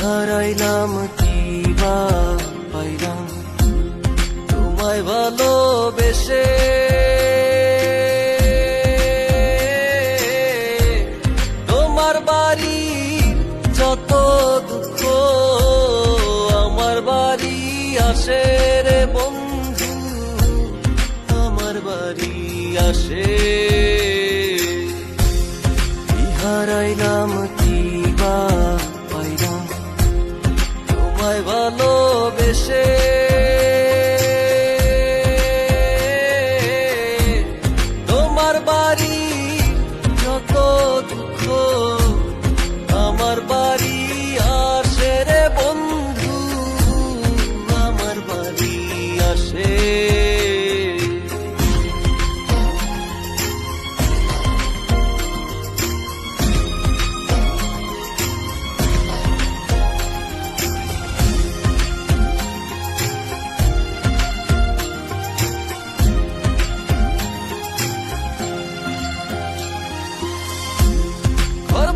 হারাইলাম কি বা পাইলাম তোমায় ভালোবেসে। তোমার বাড়ি যত দুঃখ আমার বাড়ি আসে রে বন্ধু, আমার বাড়ি আসে। হারাইলাম কি বা পাইলাম তোমায় ভালোবেসে। তোমার বাড়ি যত দুঃখ আমার বাড়ি আসে রে বন্ধু, আমার বাড়ি আসে।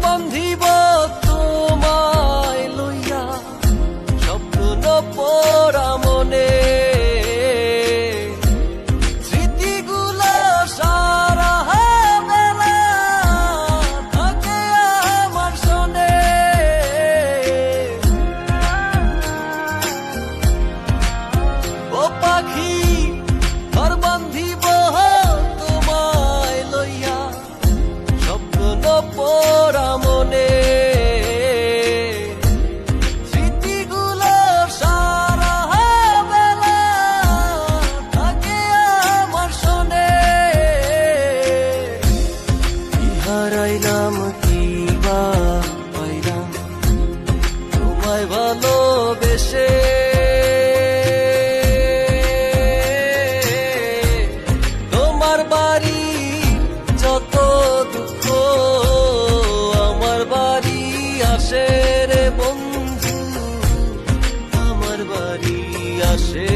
বন্ধিব তোমায় লইয়া স্বপ্ন পোড়া মনে, স্মৃতিগুলো সারা বেলা থাকে আমার শোনে। ও পাখি ঘর বান্ধিব তোমায় লইয়া স্বপ্ন পোড়া মনে, স্মৃতিগুলো সারা বেলা থাকে আমার শোনে। হারাইলাম কি বা পাইলাম তোমায় ভালোবেসে। তোমার বাড়ি যত দুঃখ আমার বাড়ি আসে রে বন্ধু, আমার বাড়ি আসে।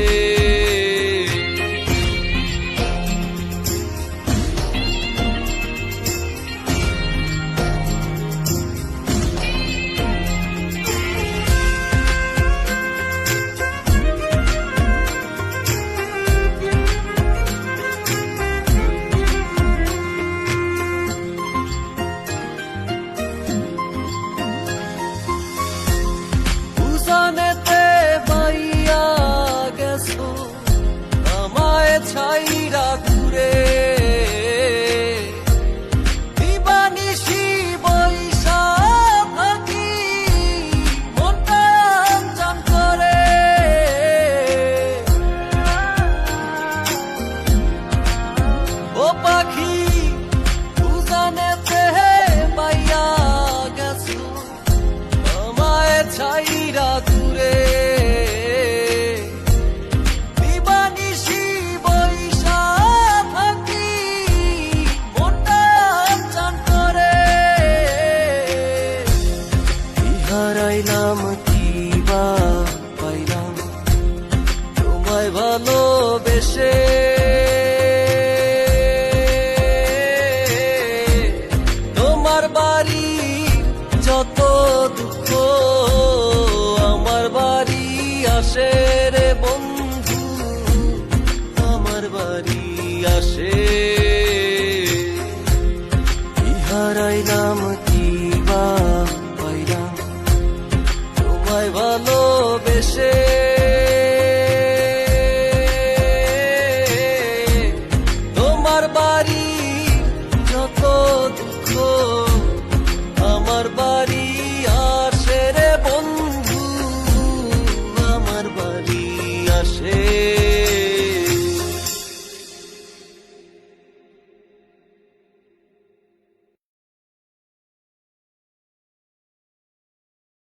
উজানেতে বাইয়া গেছো আমায় ছাইরা ঘুরে, দিবানিশি বৈশা থাকি মনটা আনজান করে। ও পাখি উজানেতে বাইয়া গেছো আমায় ছাইরা দূরে, দিবানিশি বৈশা থাকি মনটা আনজান করে। হারাইলাম কি বা পাইলাম তোমায় ভালোবেসে। তোমার বাড়ি যত দুঃখ আমার বাড়ি আসে রে বন্ধু, আমার বাড়ি আসে। হারাইলাম কি বা পাইলাম তোমায় ভালোবেসে।